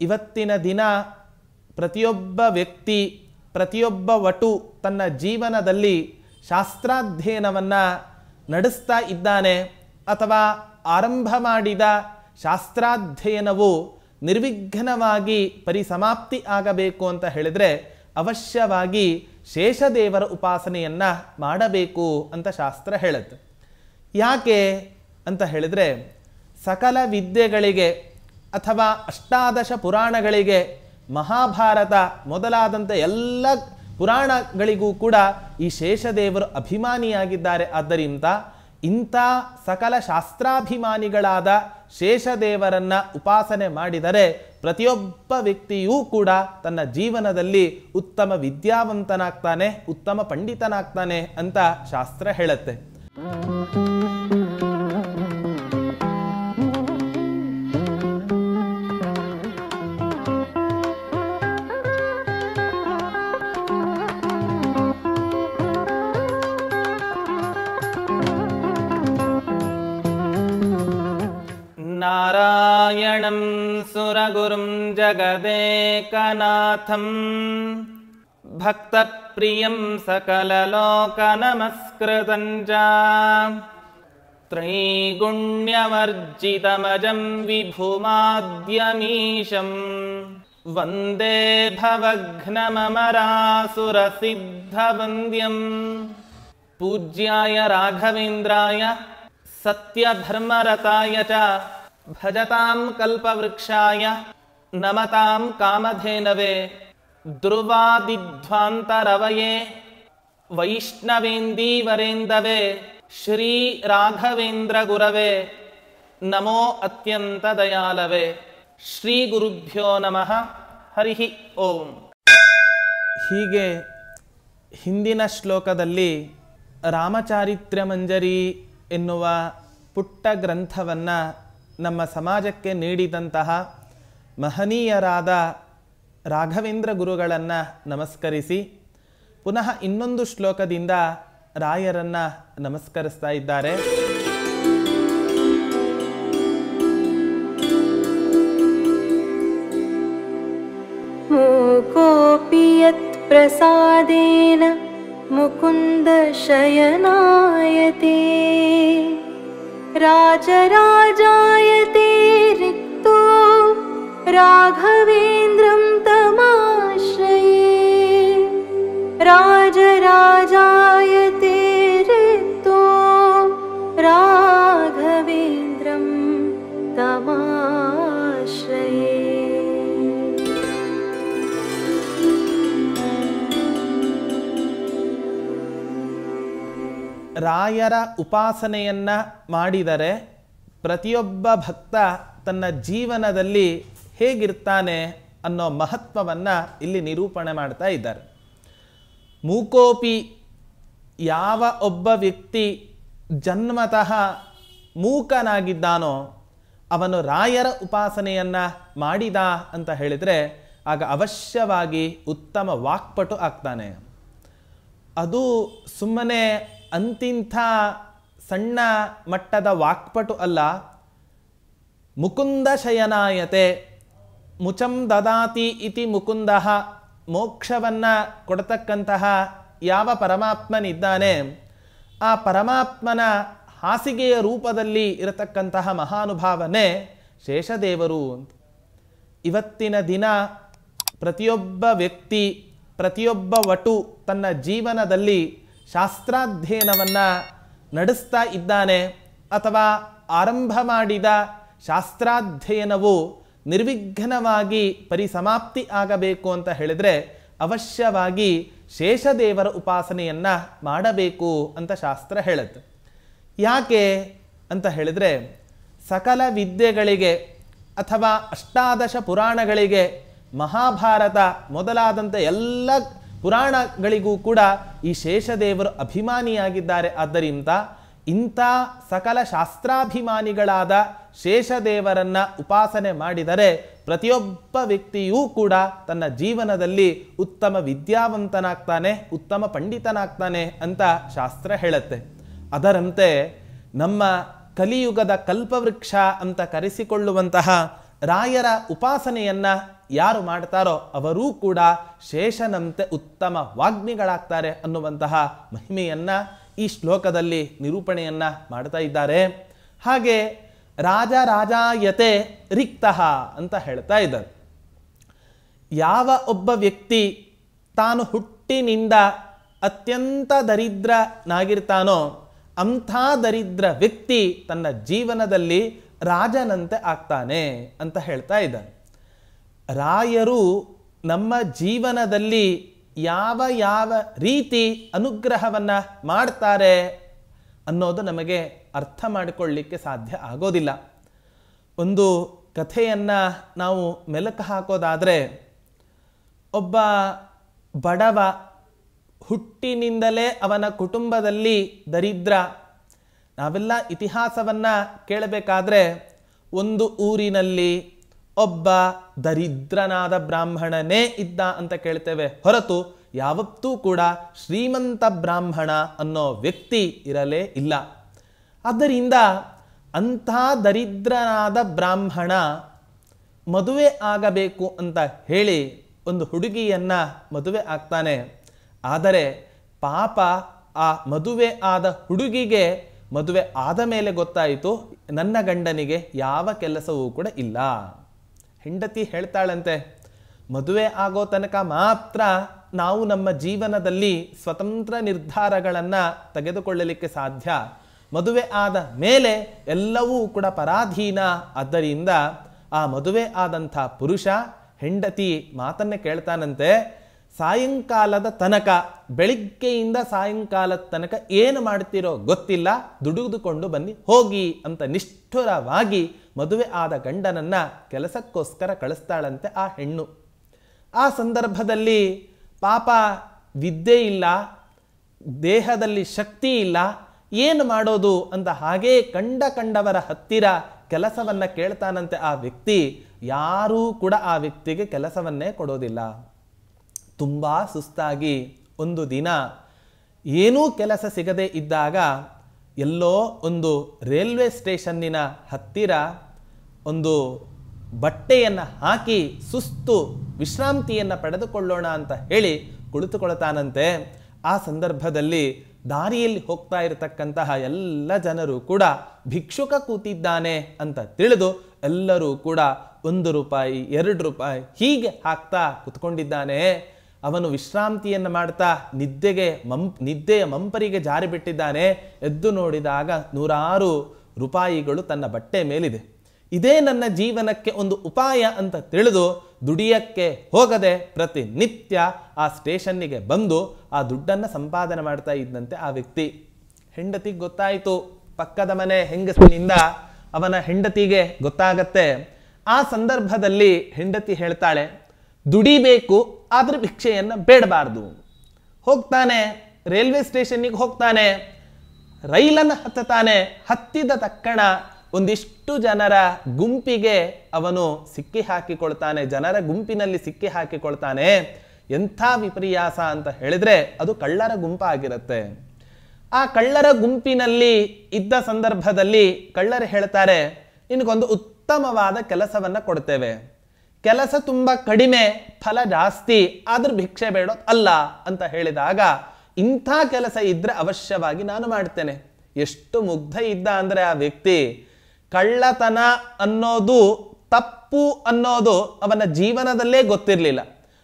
ಇವತ್ತಿನ ದಿನ ಪ್ರತಿಯೊಬ್ಬ ವ್ಯಕ್ತಿ, ಪ್ರತಿಯೊಬ್ಬ ವಟು ತನ್ನ ಜೀವನದಲ್ಲಿ ಶಾಸ್ತ್ರಾಧ್ಯಯನವನ್ನು ನಡೆಸ್ತಾ ಇದ್ದಾನೆ ಅಥವಾ ಆರಂಭ ಮಾಡಿದ ಶಾಸ್ತ್ರಾಧ್ಯಯನವು ನಿರ್ವಿಘ್ನವಾಗಿ ಪರಿಸಮಾಪ್ತಿ ಆಗಬೇಕು ಅಂತ ಹೇಳಿದರೆ ಅವಶ್ಯವಾಗಿ ಶೇಷದೇವರ ಉಪಾಸನೆಯನ್ನು ಮಾಡಬೇಕು ಅಂತ ಶಾಸ್ತ್ರ ಹೇಳುತ್ತೆ. ಯಾಕೆ ಅಂತ ಹೇಳಿದರೆ ಸಕಲ ವಿದ್ಯೆಗಳಿಗೆ ಅಥವಾ ಅಷ್ಟಾದಶ ಪುರಾಣಗಳಿಗೆ, ಮಹಾಭಾರತ ಮೊದಲಾದಂಥ ಎಲ್ಲ ಪುರಾಣಗಳಿಗೂ ಕೂಡ ಈ ಶೇಷದೇವರು ಅಭಿಮಾನಿಯಾಗಿದ್ದಾರೆ. ಆದ್ದರಿಂದ ಇಂಥ ಸಕಲ ಶಾಸ್ತ್ರಾಭಿಮಾನಿಗಳಾದ ಶೇಷದೇವರನ್ನು ಉಪಾಸನೆ ಮಾಡಿದರೆ ಪ್ರತಿಯೊಬ್ಬ ವ್ಯಕ್ತಿಯೂ ಕೂಡ ತನ್ನ ಜೀವನದಲ್ಲಿ ಉತ್ತಮ ವಿದ್ಯಾವಂತನಾಗ್ತಾನೆ, ಉತ್ತಮ ಪಂಡಿತನಾಗ್ತಾನೆ ಅಂತ ಶಾಸ್ತ್ರ ಹೇಳುತ್ತೆ. ನಾರಾಯಣಂ ಸುರಗುರುಂ ಜಗದೇಕನಾಥಂ ಭಕ್ತಪ್ರಿಯಂ ಸಕಲಲೋಕನಮಸ್ಕೃತಂ ಚ ತ್ರೈಗುಣ್ಯವರ್ಜಿತಮಜಂ ವಿಭುಮಾದ್ಯಮೀಶಂ ವಂದೇ ಭವಘ್ನಮಮರಾಸುರಸಿದ್ಧವಂದ್ಯಂ ಪೂಜ್ಯಾಯ ರಾಘವೇಂದ್ರಾಯ ಸತ್ಯಧರ್ಮರತಾಯ ಚ ಭಜತಾಂ ಕಲ್ಪವೃಕ್ಷಾಯ ನಮತಾಂ ಕಾಮಧೇನವೇ ಧ್ರುವಾದಿಧ್ವಾಂತರವಯೇ ವೈಷ್ಣವೇಂದೀವರೇಂದವೇ ಶ್ರೀ ರಾಘವೇಂದ್ರ ಗುರವೇ ನಮೋ ಅತ್ಯಂತ ದಯಾಲವೇ. ಶ್ರೀ ಗುರುಭ್ಯೋ ನಮಃ. ಹರಿ ಓಂ. ಹೀಗೆ ಹಿಂದಿನ ಶ್ಲೋಕದಲ್ಲಿ ರಾಮಚಾರಿತ್ರ್ಯ ಮಂಜರಿ ಎನ್ನುವ ಪುಟ್ಟ ಗ್ರಂಥವನ್ನು ನಮ್ಮ ಸಮಾಜಕ್ಕೆ ನೀಡಿದಂತಹ ಮಹನೀಯರಾದ ರಾಘವೇಂದ್ರ ಗುರುಗಳನ್ನು ನಮಸ್ಕರಿಸಿ ಪುನಃ ಇನ್ನೊಂದು ಶ್ಲೋಕದಿಂದ ರಾಯರನ್ನು ನಮಸ್ಕರಿಸ್ತಾ ಇದ್ದಾರೆ. ಮೂಕೋಪಿ ಯತ್ ಪ್ರಸಾದೇನ ಮುಕುಂದ ಶಯನಾಯತೆ ರಾಜರಾಜಾಯತೆ ರಿಕ್ತೋ ರಾಘವೇಂದ್ರಂ ತಮಾಶ್ರಯೇ ರಾಜರಾಜಾಯತೆ ರಿಕ್ತೋ ರಾಘವೇಂದ್ರಂ ತಮಾಶ್ರಯೇ. ರಾಯರ ಉಪಾಸನೆಯನ್ನು ಮಾಡಿದರೆ ಪ್ರತಿಯೊಬ್ಬ ಭಕ್ತ ತನ್ನ ಜೀವನದಲ್ಲಿ ಹೇಗಿರ್ತಾನೆ ಅನ್ನೋ ಮಹತ್ವವನ್ನು ಇಲ್ಲಿ ನಿರೂಪಣೆ ಮಾಡ್ತಾ ಇದ್ದಾರೆ. ಮೂಕೋಪಿ, ಯಾವ ಒಬ್ಬ ವ್ಯಕ್ತಿ ಜನ್ಮತಃ ಮೂಕನಾಗಿದ್ದಾನೋ ಅವನು ರಾಯರ ಉಪಾಸನೆಯನ್ನು ಮಾಡಿದ ಅಂತ ಹೇಳಿದರೆ ಆಗ ಅವಶ್ಯವಾಗಿ ಉತ್ತಮ ವಾಕ್ಪಟು ಆಗ್ತಾನೆ. ಅದು ಸುಮ್ಮನೆ ಅಂತಿಂಥ ಸಣ್ಣ ಮಟ್ಟದ ವಾಕ್ಪಟು ಅಲ್ಲ. ಮುಕುಂದ ಶಯನಾಯತೆ ಮುಚಂ ದದಾತಿ ಇತಿ ಮುಕುಂದ, ಮೋಕ್ಷವನ್ನು ಕೊಡತಕ್ಕಂತಹ ಯಾವ ಪರಮಾತ್ಮನಿದ್ದಾನೆ ಆ ಪರಮಾತ್ಮನ ಹಾಸಿಗೆಯ ರೂಪದಲ್ಲಿ ಇರತಕ್ಕಂತಹ ಮಹಾನುಭಾವನೆ ಶೇಷದೇವರು ಅಂತ. ಇವತ್ತಿನ ದಿನ ಪ್ರತಿಯೊಬ್ಬ ವ್ಯಕ್ತಿ, ಪ್ರತಿಯೊಬ್ಬ ವಟು ತನ್ನ ಜೀವನದಲ್ಲಿ ಶಾಸ್ತ್ರಾಧ್ಯಯನವನ್ನು ನಡೆಸ್ತಾ ಇದ್ದಾನೆ ಅಥವಾ ಆರಂಭ ಮಾಡಿದ ಶಾಸ್ತ್ರಾಧ್ಯಯನವು ನಿರ್ವಿಘ್ನವಾಗಿ ಪರಿಸಮಾಪ್ತಿ ಆಗಬೇಕು ಅಂತ ಹೇಳಿದರೆ ಅವಶ್ಯವಾಗಿ ಶೇಷದೇವರ ಉಪಾಸನೆಯನ್ನು ಮಾಡಬೇಕು ಅಂತ ಶಾಸ್ತ್ರ ಹೇಳುತ್ತೆ. ಯಾಕೆ ಅಂತ ಹೇಳಿದರೆ ಸಕಲ ವಿದ್ಯೆಗಳಿಗೆ ಅಥವಾ ಅಷ್ಟಾದಶ ಪುರಾಣಗಳಿಗೆ, ಮಹಾಭಾರತ ಮೊದಲಾದಂಥ ಎಲ್ಲ ಪುರಾಣಗಳಿಗೂ ಕೂಡ ಈ ಶೇಷದೇವರು ಅಭಿಮಾನಿಯಾಗಿದ್ದಾರೆ. ಆದ್ದರಿಂದ ಇಂಥ ಸಕಲ ಶಾಸ್ತ್ರಾಭಿಮಾನಿಗಳಾದ ಶೇಷದೇವರನ್ನು ಉಪಾಸನೆ ಮಾಡಿದರೆ ಪ್ರತಿಯೊಬ್ಬ ವ್ಯಕ್ತಿಯೂ ಕೂಡ ತನ್ನ ಜೀವನದಲ್ಲಿ ಉತ್ತಮ ವಿದ್ಯಾವಂತನಾಗ್ತಾನೆ, ಉತ್ತಮ ಪಂಡಿತನಾಗ್ತಾನೆ ಅಂತ ಶಾಸ್ತ್ರ ಹೇಳುತ್ತೆ. ಅದರಂತೆ ನಮ್ಮ ಕಲಿಯುಗದ ಕಲ್ಪವೃಕ್ಷ ಅಂತ ಕರೆಸಿಕೊಳ್ಳುವಂತಹ ರಾಯರ ಉಪಾಸನೆಯನ್ನ ಯಾರು ಮಾಡ್ತಾರೋ ಅವರೂ ಕೂಡ ಶೇಷನಂತೆ ಉತ್ತಮ ವಾಗ್ಮಿಗಳಾಗ್ತಾರೆ ಅನ್ನುವಂತಹ ಮಹಿಮೆಯನ್ನ ಈ ಶ್ಲೋಕದಲ್ಲಿ ನಿರೂಪಣೆಯನ್ನ ಮಾಡ್ತಾ ಇದ್ದಾರೆ. ಹಾಗೆ ರಾಜ ರಾಜಾಯತೆ ರಿಕ್ತಃ ಅಂತ ಹೇಳ್ತಾ ಇದ್ದಾರೆ. ಯಾವ ಒಬ್ಬ ವ್ಯಕ್ತಿ ತಾನು ಹುಟ್ಟಿನಿಂದ ಅತ್ಯಂತ ದರಿದ್ರನಾಗಿರ್ತಾನೋ ಅಂಥ ದರಿದ್ರ ವ್ಯಕ್ತಿ ತನ್ನ ಜೀವನದಲ್ಲಿ ರಾಜನಂತೆ ಆಗ್ತಾನೆ ಅಂತ ಹೇಳ್ತಾ ಇದ್ದಾನೆ. ರಾಯರು ನಮ್ಮ ಜೀವನದಲ್ಲಿ ಯಾವ ಯಾವ ರೀತಿ ಅನುಗ್ರಹವನ್ನ ಮಾಡ್ತಾರೆ ಅನ್ನೋದು ನಮಗೆ ಅರ್ಥ ಮಾಡಿಕೊಳ್ಳಲಿಕ್ಕೆ ಸಾಧ್ಯ ಆಗೋದಿಲ್ಲ. ಒಂದು ಕಥೆಯನ್ನ ನಾವು ಮೆಲುಕು ಹಾಕೋದಾದರೆ, ಒಬ್ಬ ಬಡವ ಹುಟ್ಟಿನಿಂದಲೇ ಅವನ ಕುಟುಂಬದಲ್ಲಿ ದರಿದ್ರ. ನಾವೆಲ್ಲ ಇತಿಹಾಸವನ್ನ ಕೇಳಬೇಕಾದ್ರೆ ಒಂದು ಊರಿನಲ್ಲಿ ಒಬ್ಬ ದರಿದ್ರನಾದ ಬ್ರಾಹ್ಮಣನೇ ಇದ್ದ ಅಂತ ಕೇಳ್ತೇವೆ ಹೊರತು ಯಾವತ್ತೂ ಕೂಡ ಶ್ರೀಮಂತ ಬ್ರಾಹ್ಮಣ ಅನ್ನೋ ವ್ಯಕ್ತಿ ಇರಲೇ ಇಲ್ಲ. ಆದ್ದರಿಂದ ಅಂಥ ದರಿದ್ರನಾದ ಬ್ರಾಹ್ಮಣ ಮದುವೆ ಆಗಬೇಕು ಅಂತ ಹೇಳಿ ಒಂದು ಹುಡುಗಿಯನ್ನ ಮದುವೆ ಆಗ್ತಾನೆ. ಆದರೆ ಪಾಪ ಆ ಮದುವೆ ಆದ ಹುಡುಗಿಗೆ ಮದುವೆ ಆದ ಮೇಲೆ ಗೊತ್ತಾಯಿತು, ನನ್ನ ಗಂಡನಿಗೆ ಯಾವ ಕೆಲಸವೂ ಕೂಡ ಇಲ್ಲ. ಹೆಂಡತಿ ಹೇಳ್ತಾಳಂತೆ, ಮದುವೆ ಆಗೋ ತನಕ ಮಾತ್ರ ನಾವು ನಮ್ಮ ಜೀವನದಲ್ಲಿ ಸ್ವತಂತ್ರ ನಿರ್ಧಾರಗಳನ್ನು ತೆಗೆದುಕೊಳ್ಳಲಿಕ್ಕೆ ಸಾಧ್ಯ. ಮದುವೆ ಆದ ಮೇಲೆ ಎಲ್ಲವೂ ಕೂಡ ಪರಾಧೀನ. ಆದ್ದರಿಂದ ಆ ಮದುವೆ ಆದಂಥ ಪುರುಷ ಹೆಂಡತಿ ಮಾತನ್ನೇ ಕೇಳ್ತಾನಂತೆ, ಸಾಯಂಕಾಲದ ತನಕ, ಬೆಳಿಗ್ಗೆಯಿಂದ ಸಾಯಂಕಾಲದ ತನಕ ಏನು ಮಾಡ್ತಿರೋ ಗೊತ್ತಿಲ್ಲ, ದುಡಿದುಕೊಂಡು ಬನ್ನಿ ಹೋಗಿ ಅಂತ ನಿಷ್ಠುರವಾಗಿ ಮದುವೆ ಆದ ಗಂಡನನ್ನ ಕೆಲಸಕ್ಕೋಸ್ಕರ ಕಳಿಸ್ತಾಳಂತೆ ಆ ಹೆಣ್ಣು. ಆ ಸಂದರ್ಭದಲ್ಲಿ ಪಾಪ ವಿದ್ಯೆ ಇಲ್ಲ, ದೇಹದಲ್ಲಿ ಶಕ್ತಿ ಇಲ್ಲ, ಏನು ಮಾಡೋದು ಅಂತ ಹಾಗೇ ಕಂಡವರ ಹತ್ತಿರ ಕೆಲಸವನ್ನ ಕೇಳ್ತಾನಂತೆ ಆ ವ್ಯಕ್ತಿ. ಯಾರೂ ಕೂಡ ಆ ವ್ಯಕ್ತಿಗೆ ಕೆಲಸವನ್ನೇ ಕೊಡೋದಿಲ್ಲ. ತುಂಬಾ ಸುಸ್ತಾಗಿ ಒಂದು ದಿನ ಏನೂ ಕೆಲಸ ಸಿಗದೆ ಇದ್ದಾಗ ಎಲ್ಲೋ ಒಂದು ರೈಲ್ವೆ ಸ್ಟೇಷನ್ನಿನ ಹತ್ತಿರ ಒಂದು ಬಟ್ಟೆಯನ್ನು ಹಾಕಿ ಸುಸ್ತು ವಿಶ್ರಾಂತಿಯನ್ನು ಪಡೆದುಕೊಳ್ಳೋಣ ಅಂತ ಹೇಳಿ ಕುಳಿತುಕೊಳ್ತಾನಂತೆ. ಆ ಸಂದರ್ಭದಲ್ಲಿ ದಾರಿಯಲ್ಲಿ ಹೋಗ್ತಾ ಇರತಕ್ಕಂತಹ ಎಲ್ಲ ಜನರು ಕೂಡ ಭಿಕ್ಷುಕ ಕೂತಿದ್ದಾನೆ ಅಂತ ತಿಳಿದು ಎಲ್ಲರೂ ಕೂಡ 1 ರೂಪಾಯಿ 2 ರೂಪಾಯಿ ಹೀಗೆ ಹಾಕ್ತಾ ಕುತ್ಕೊಂಡಿದ್ದಾನೆ. ಅವನು ವಿಶ್ರಾಂತಿಯನ್ನು ಮಾಡ್ತಾ ನಿದ್ದೆಯ ಮಂಪರಿಗೆ ಜಾರಿ ಬಿಟ್ಟಿದ್ದಾನೆ. ಎದ್ದು ನೋಡಿದಾಗ 100 ರೂಪಾಯಿಗಳು ತನ್ನ ಬಟ್ಟೆ ಮೇಲಿದೆ. ಇದೇ ನನ್ನ ಜೀವನಕ್ಕೆ ಒಂದು ಉಪಾಯ ಅಂತ ತಿಳಿದು ದುಡಿಯಕ್ಕೆ ಹೋಗದೆ ಪ್ರತಿನಿತ್ಯ ಆ ಸ್ಟೇಷನ್ನಿಗೆ ಬಂದು ಆ ದುಡ್ಡನ್ನು ಸಂಪಾದನೆ ಮಾಡ್ತಾ ಇದ್ದಂತೆ ಆ ವ್ಯಕ್ತಿ. ಹೆಂಡತಿಗೆ ಗೊತ್ತಾಯಿತು, ಪಕ್ಕದ ಮನೆ ಹೆಂಗಸಿನಿಂದ ಅವನ ಹೆಂಡತಿಗೆ ಗೊತ್ತಾಗತ್ತೆ. ಆ ಸಂದರ್ಭದಲ್ಲಿ ಹೆಂಡತಿ ಹೇಳ್ತಾಳೆ, ದುಡಿಬೇಕು ಆದ್ರೆ ಭಿಕ್ಷೆಯನ್ನು ಬೇಡಬಾರ್ದು. ಹೋಗ್ತಾನೆ, ರೈಲ್ವೆ ಸ್ಟೇಷನ್ನಿಗೆ ಹೋಗ್ತಾನೆ, ರೈಲನ್ನು ಹತ್ತುತ್ತಾನೆ. ಹತ್ತಿದ ತಕ್ಷಣ ಒಂದಿಷ್ಟು ಜನರ ಗುಂಪಿಗೆ ಅವನು ಸಿಕ್ಕಿ ಹಾಕಿಕೊಳ್ತಾನೆ, ಜನರ ಗುಂಪಿನಲ್ಲಿ ಸಿಕ್ಕಿ ಹಾಕಿಕೊಳ್ತಾನೆ. ಎಂಥ ವಿಪರ್ಯಾಸ ಅಂತ ಹೇಳಿದ್ರೆ ಅದು ಕಳ್ಳರ ಗುಂಪಾಗಿರುತ್ತೆ. ಆ ಕಳ್ಳರ ಗುಂಪಿನಲ್ಲಿ ಇದ್ದ ಸಂದರ್ಭದಲ್ಲಿ ಕಳ್ಳರು ಹೇಳ್ತಾರೆ, ನಿನಗೊಂದು ಉತ್ತಮವಾದ ಕೆಲಸವನ್ನ ಕೊಡ್ತೇವೆ, ಕೆಲಸ ತುಂಬಾ ಕಡಿಮೆ, ಫಲ ಜಾಸ್ತಿ, ಆದ್ರೂ ಭಿಕ್ಷೆ ಬೇಡೋದು ಅಲ್ಲ ಅಂತ ಹೇಳಿದಾಗ, ಇಂಥ ಕೆಲಸ ಇದ್ರೆ ಅವಶ್ಯವಾಗಿ ನಾನು ಮಾಡ್ತೇನೆ. ಎಷ್ಟು ಮುಗ್ಧ ಇದ್ದ ಅಂದ್ರೆ ಆ ವ್ಯಕ್ತಿ, ಕಳ್ಳತನ ಅನ್ನೋದು ತಪ್ಪು ಅನ್ನೋದು ಅವನ ಜೀವನದಲ್ಲೇ ಗೊತ್ತಿರಲಿಲ್ಲ.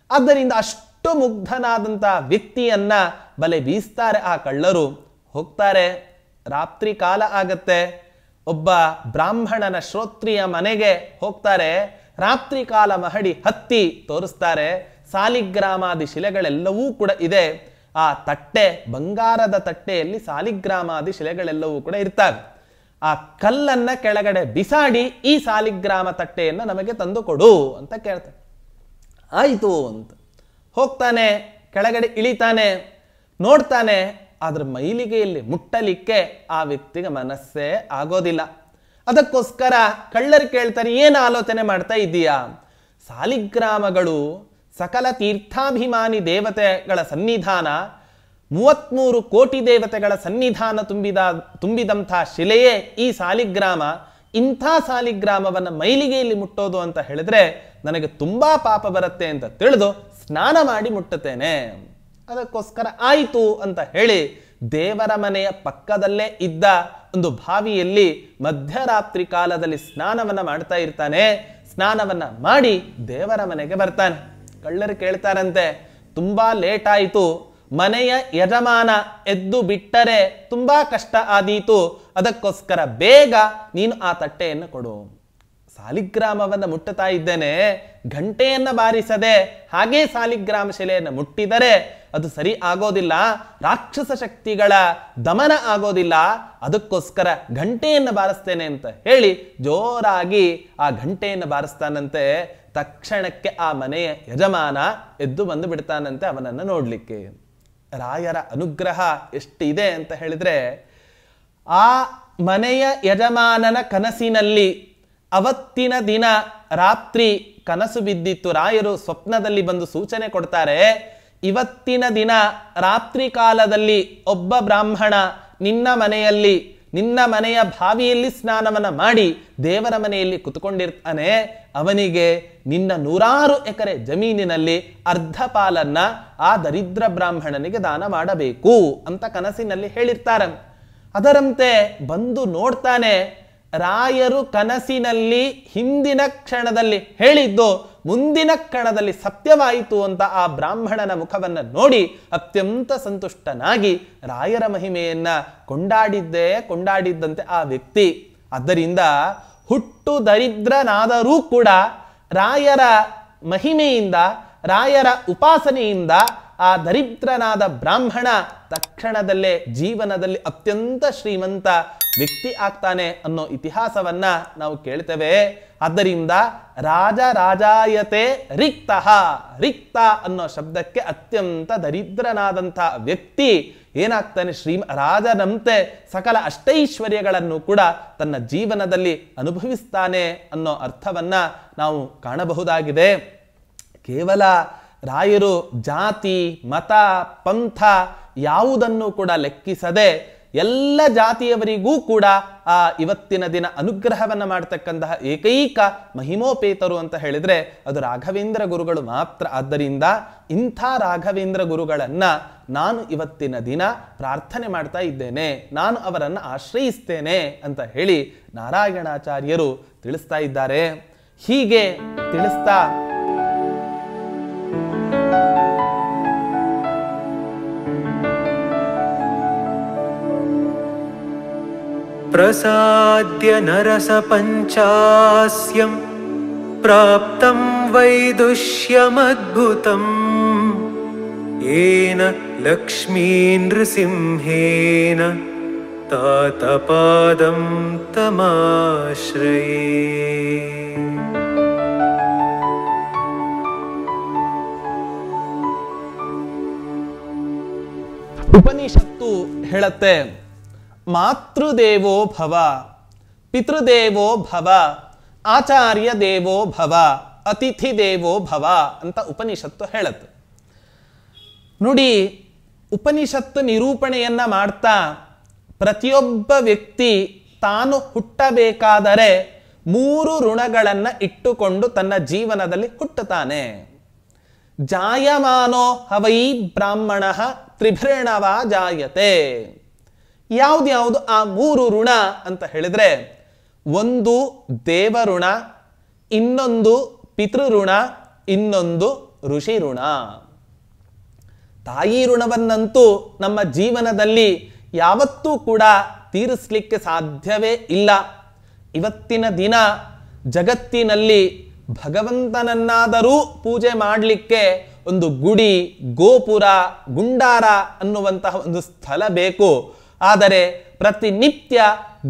ಆದ್ದರಿಂದ ಅಷ್ಟು ಮುಗ್ಧನಾದಂಥ ವ್ಯಕ್ತಿಯನ್ನ ಬಲೆ ಬೀಸ್ತಾರೆ ಆ ಕಳ್ಳರು. ಹೋಗ್ತಾರೆ, ರಾತ್ರಿ ಕಾಲ ಆಗತ್ತೆ, ಒಬ್ಬ ಬ್ರಾಹ್ಮಣನ ಶ್ರೋತ್ರಿಯ ಮನೆಗೆ ಹೋಗ್ತಾರೆ. ರಾತ್ರಿ ಕಾಲ ಮಹಡಿ ಹತ್ತಿ ತೋರಿಸ್ತಾರೆ. ಸಾಲಿಗ್ರಾಮಾದಿ ಶಿಲೆಗಳೆಲ್ಲವೂ ಕೂಡ ಇದೆ. ಆ ತಟ್ಟೆ, ಬಂಗಾರದ ತಟ್ಟೆಯಲ್ಲಿ ಸಾಲಿಗ್ರಾಮಾದಿ ಶಿಲೆಗಳೆಲ್ಲವೂ ಕೂಡ ಇರ್ತವೆ. ಆ ಕಲ್ಲನ್ನ ಕೆಳಗಡೆ ಬಿಸಾಡಿ ಈ ಸಾಲಿಗ್ರಾಮ ತಟ್ಟೆಯನ್ನು ನಮಗೆ ತಂದು ಕೊಡು ಅಂತ ಕೇಳ್ತಾನೆ. ಆಯಿತು ಅಂತ ಹೋಗ್ತಾನೆ, ಕೆಳಗಡೆ ಇಳಿತಾನೆ, ನೋಡ್ತಾನೆ. ಆದ್ರೆ ಮೈಲಿಗೆಯಲ್ಲಿ ಮುಟ್ಟಲಿಕ್ಕೆ ಆ ವ್ಯಕ್ತಿಗೆ ಮನಸ್ಸೇ ಆಗೋದಿಲ್ಲ. ಅದಕ್ಕೋಸ್ಕರ ಕಳ್ಳರು ಕೇಳ್ತಾರೆ, ಏನು ಆಲೋಚನೆ ಮಾಡ್ತಾ ಇದ್ದೀಯಾ? ಸಾಲಿಗ್ರಾಮಗಳು ಸಕಲ ತೀರ್ಥಾಭಿಮಾನಿ ದೇವತೆಗಳ ಸನ್ನಿಧಾನ, 33 ಕೋಟಿ ದೇವತೆಗಳ ಸನ್ನಿಧಾನ ತುಂಬಿದಂಥ ಶಿಲೆಯೇ ಈ ಸಾಲಿಗ್ರಾಮ. ಇಂಥ ಸಾಲಿಗ್ರಾಮವನ್ನು ಮೈಲಿಗೆಯಲ್ಲಿ ಮುಟ್ಟೋದು ಅಂತ ಹೇಳಿದ್ರೆ ನನಗೆ ತುಂಬಾ ಪಾಪ ಬರುತ್ತೆ ಅಂತ ತಿಳಿದು ಸ್ನಾನ ಮಾಡಿ ಮುಟ್ಟುತ್ತೇನೆ. ಅದಕ್ಕೋಸ್ಕರ ಆಯಿತು ಅಂತ ಹೇಳಿ ದೇವರ ಮನೆಯ ಪಕ್ಕದಲ್ಲೇ ಇದ್ದ ಒಂದು ಬಾವಿಯಲ್ಲಿ ಮಧ್ಯರಾತ್ರಿ ಕಾಲದಲ್ಲಿ ಸ್ನಾನವನ್ನ ಮಾಡ್ತಾ ಇರ್ತಾನೆ. ಸ್ನಾನವನ್ನ ಮಾಡಿ ದೇವರ ಮನೆಗೆ ಬರ್ತಾನೆ. ಕಳ್ಳರು ಕೇಳ್ತಾರಂತೆ, ತುಂಬಾ ಲೇಟ್ ಆಯಿತು, ಮನೆಯ ಯಜಮಾನ ಎದ್ದು ಬಿಟ್ಟರೆ ತುಂಬಾ ಕಷ್ಟ ಆದೀತು, ಅದಕ್ಕೋಸ್ಕರ ಬೇಗ ನೀನು ಆ ತಟ್ಟೆಯನ್ನು ಕೊಡು. ಸಾಲಿಗ್ರಾಮವನ್ನು ಮುಟ್ಟುತ್ತಾ ಇದ್ದೇನೆ, ಗಂಟೆಯನ್ನ ಬಾರಿಸದೆ ಹಾಗೇ ಸಾಲಿಗ್ರಾಮ ಶಿಲೆಯನ್ನು ಮುಟ್ಟಿದರೆ ಅದು ಸರಿ ಆಗೋದಿಲ್ಲ, ರಾಕ್ಷಸ ಶಕ್ತಿಗಳ ದಮನ ಆಗೋದಿಲ್ಲ, ಅದಕ್ಕೋಸ್ಕರ ಗಂಟೆಯನ್ನು ಬಾರಿಸ್ತೇನೆ ಅಂತ ಹೇಳಿ ಜೋರಾಗಿ ಆ ಗಂಟೆಯನ್ನು ಬಾರಿಸ್ತಾನಂತೆ. ತಕ್ಷಣಕ್ಕೆ ಆ ಮನೆಯ ಯಜಮಾನ ಎದ್ದು ಬಂದು ಬಿಡ್ತಾನಂತೆ ಅವನನ್ನು ನೋಡ್ಲಿಕ್ಕೆ. ರಾಯರ ಅನುಗ್ರಹ ಎಷ್ಟಿದೆ ಅಂತ ಹೇಳಿದ್ರೆ, ಆ ಮನೆಯ ಯಜಮಾನನ ಕನಸಿನಲ್ಲಿ ಅವತ್ತಿನ ದಿನ ರಾತ್ರಿ ಕನಸು ಬಿದ್ದಿತ್ತು. ರಾಯರು ಸ್ವಪ್ನದಲ್ಲಿ ಬಂದು ಸೂಚನೆ ಕೊಡ್ತಾರೆ, ಇವತ್ತಿನ ದಿನ ರಾತ್ರಿ ಕಾಲದಲ್ಲಿ ಒಬ್ಬ ಬ್ರಾಹ್ಮಣ ನಿನ್ನ ಮನೆಯಲ್ಲಿ, ನಿನ್ನ ಮನೆಯ ಬಾವಿಯಲ್ಲಿ ಸ್ನಾನವನ್ನ ಮಾಡಿ ದೇವರ ಮನೆಯಲ್ಲಿ ಕುತ್ಕೊಂಡಿರ್ತಾನೆ, ಅವನಿಗೆ ನಿನ್ನ 100 ಎಕರೆ ಜಮೀನಿನಲ್ಲಿ ಅರ್ಧ ಪಾಲನ್ನ ಆ ದರಿದ್ರ ಬ್ರಾಹ್ಮಣನಿಗೆ ದಾನ ಮಾಡಬೇಕು ಅಂತ ಕನಸಿನಲ್ಲಿ ಹೇಳಿರ್ತಾರೆ. ಅದರಂತೆ ಬಂದು ನೋಡ್ತಾನೆ, ರಾಯರು ಕನಸಿನಲ್ಲಿ ಹಿಂದಿನ ಕ್ಷಣದಲ್ಲಿ ಹೇಳಿದ್ದು ಮುಂದಿನ ಕ್ಷಣದಲ್ಲಿ ಸತ್ಯವಾಯಿತು ಅಂತ ಆ ಬ್ರಾಹ್ಮಣನ ಮುಖವನ್ನು ನೋಡಿ ಅತ್ಯಂತ ಸಂತುಷ್ಟನಾಗಿ ರಾಯರ ಮಹಿಮೆಯನ್ನ ಕೊಂಡಾಡಿದ್ದಂತೆ ಆ ವ್ಯಕ್ತಿ. ಆದ್ದರಿಂದ ಹುಟ್ಟು ದರಿದ್ರನಾದರೂ ಕೂಡ ರಾಯರ ಮಹಿಮೆಯಿಂದ, ರಾಯರ ಉಪಾಸನೆಯಿಂದ ಆ ದರಿದ್ರನಾದ ಬ್ರಾಹ್ಮಣ ತಕ್ಷಣದಲ್ಲೇ ಜೀವನದಲ್ಲಿ ಅತ್ಯಂತ ಶ್ರೀಮಂತ ವ್ಯಕ್ತಿ ಆಗ್ತಾನೆ ಅನ್ನೋ ಇತಿಹಾಸವನ್ನ ನಾವು ಕೇಳ್ತೇವೆ. ಆದ್ದರಿಂದ ರಾಜಾಯತೆ ರಿಕ್ತಃ, ರಿಕ್ತ ಅನ್ನೋ ಶಬ್ದಕ್ಕೆ ಅತ್ಯಂತ ದರಿದ್ರನಾದಂಥ ವ್ಯಕ್ತಿ ಏನಾಗ್ತಾನೆ, ರಾಜನಂತೆ ಸಕಲ ಅಷ್ಟೈಶ್ವರ್ಯಗಳನ್ನು ಕೂಡ ತನ್ನ ಜೀವನದಲ್ಲಿ ಅನುಭವಿಸ್ತಾನೆ ಅನ್ನೋ ಅರ್ಥವನ್ನ ನಾವು ಕಾಣಬಹುದಾಗಿದೆ. ಕೇವಲ ರಾಯರು ಜಾತಿ, ಮತ, ಪಂಥ ಯಾವುದನ್ನು ಕೂಡ ಲೆಕ್ಕಿಸದೆ ಎಲ್ಲ ಜಾತಿಯವರಿಗೂ ಕೂಡ ಆ ಇವತ್ತಿನ ದಿನ ಅನುಗ್ರಹವನ್ನು ಮಾಡತಕ್ಕಂತಹ ಏಕೈಕ ಮಹಿಮೋಪೇತರು ಅಂತ ಹೇಳಿದ್ರೆ ಅದು ರಾಘವೇಂದ್ರ ಗುರುಗಳು ಮಾತ್ರ. ಆದ್ದರಿಂದ ಇಂಥ ರಾಘವೇಂದ್ರ ಗುರುಗಳನ್ನ ನಾನು ಇವತ್ತಿನ ದಿನ ಪ್ರಾರ್ಥನೆ ಮಾಡ್ತಾ ಇದ್ದೇನೆ, ನಾನು ಅವರನ್ನು ಆಶ್ರಯಿಸ್ತೇನೆ ಅಂತ ಹೇಳಿ ನಾರಾಯಣಾಚಾರ್ಯರು ತಿಳಿಸ್ತಾ ಇದ್ದಾರೆ. ಹೀಗೆ ತಿಳಿಸ್ತಾ ಪ್ರಸಾದ್ಯ ನರಸ ಪಂಚಾಸ್ಯಂ ಪ್ರಾಪ್ತಂ ವೈದುಷ್ಯಮದ್ಭುತಂ ಏನ ಲಕ್ಷ್ಮೀ ನೃಸಿಂಹೇನ ತಾತಪಾದಂ ತಮಾಶ್ರಯೇ. ಉಪನಿಷತ್ತು ಹೇಳತ್ತೆ, ಮಾತೃದೇವೋ ಭವ, ಪಿತೃದೇವೋ ಭವ, ಆಚಾರ್ಯ ದೇವೋ ಭವ, ಅತಿಥಿ ದೇವೋ ಭವ ಅಂತ ಉಪನಿಷತ್ತು ಹೇಳತ್ತೆ. ನೋಡಿ, ಉಪನಿಷತ್ತು ನಿರೂಪಣೆಯನ್ನ ಮಾಡ್ತಾ ಪ್ರತಿಯೊಬ್ಬ ವ್ಯಕ್ತಿ ತಾನು ಹುಟ್ಟಬೇಕಾದರೆ 3 ಋಣಗಳನ್ನ ಇಟ್ಟುಕೊಂಡು ತನ್ನ ಜೀವನದಲ್ಲಿ ಹುಟ್ಟುತ್ತಾನೆ. ಜಾಯಮಾನೋ ಹವೈ ಬ್ರಾಹ್ಮಣ ತ್ರಿಭೃಣವ ಜಾಯತೆ. ಯಾವ್ದ್ಯಾವುದು ಆ 3 ಋಣ ಅಂತ ಹೇಳಿದ್ರೆ, ಒಂದು ದೇವಋಣ, ಇನ್ನೊಂದು ಪಿತೃಋಣ, ಇನ್ನೊಂದು ಋಷಿ ಋಣ. ತಾಯಿ ಋಣವನ್ನಂತೂ ನಮ್ಮ ಜೀವನದಲ್ಲಿ ಯಾವತ್ತೂ ಕೂಡ ತೀರಿಸಲಿಕ್ಕೆ ಸಾಧ್ಯವೇ ಇಲ್ಲ. ಇವತ್ತಿನ ದಿನ ಜಗತ್ತಿನಲ್ಲಿ ಭಗವಂತನನ್ನಾದರೂ ಪೂಜೆ ಮಾಡಲಿಕ್ಕೆ ಒಂದು ಗುಡಿ, ಗೋಪುರ, ಗುಂಡಾರ ಅನ್ನುವಂತಹ ಒಂದು ಸ್ಥಳ ಬೇಕು. ಆದರೆ ಪ್ರತಿನಿತ್ಯ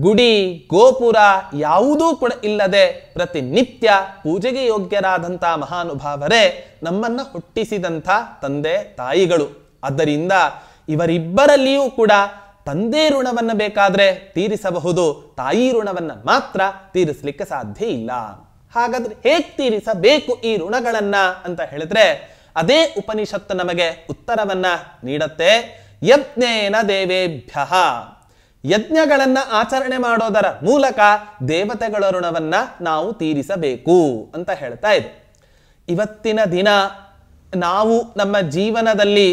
ಗುಡಿ, ಗೋಪುರ ಯಾವುದೂ ಕೂಡ ಇಲ್ಲದೆ ಪ್ರತಿನಿತ್ಯ ಪೂಜೆಗೆ ಯೋಗ್ಯರಾದಂಥ ಮಹಾನುಭಾವರೇ ನಮ್ಮನ್ನ ಹುಟ್ಟಿಸಿದಂಥ ತಂದೆ ತಾಯಿಗಳು. ಆದ್ದರಿಂದ ಇವರಿಬ್ಬರಲ್ಲಿಯೂ ಕೂಡ ತಂದೆ ಋಣವನ್ನು ಬೇಕಾದ್ರೆ ತೀರಿಸಬಹುದು, ತಾಯಿ ಋಣವನ್ನು ಮಾತ್ರ ತೀರಿಸಲಿಕ್ಕೆ ಸಾಧ್ಯ ಇಲ್ಲ. ಹಾಗಾದ್ರೆ ಹೇಗೆ ತೀರಿಸಬೇಕು ಈ ಋಣಗಳನ್ನ ಅಂತ ಹೇಳಿದ್ರೆ ಅದೇ ಉಪನಿಷತ್ತು ನಮಗೆ ಉತ್ತರವನ್ನ ನೀಡತ್ತೆ. ಯಜ್ಞೇನ ದೇವೇಭ್ಯ, ಯಜ್ಞಗಳನ್ನ ಆಚರಣೆ ಮಾಡೋದರ ಮೂಲಕ ದೇವತೆಗಳ ಋಣವನ್ನ ನಾವು ತೀರಿಸಬೇಕು ಅಂತ ಹೇಳ್ತಾ ಇದೆ. ಇವತ್ತಿನ ದಿನ ನಾವು ನಮ್ಮ ಜೀವನದಲ್ಲಿ,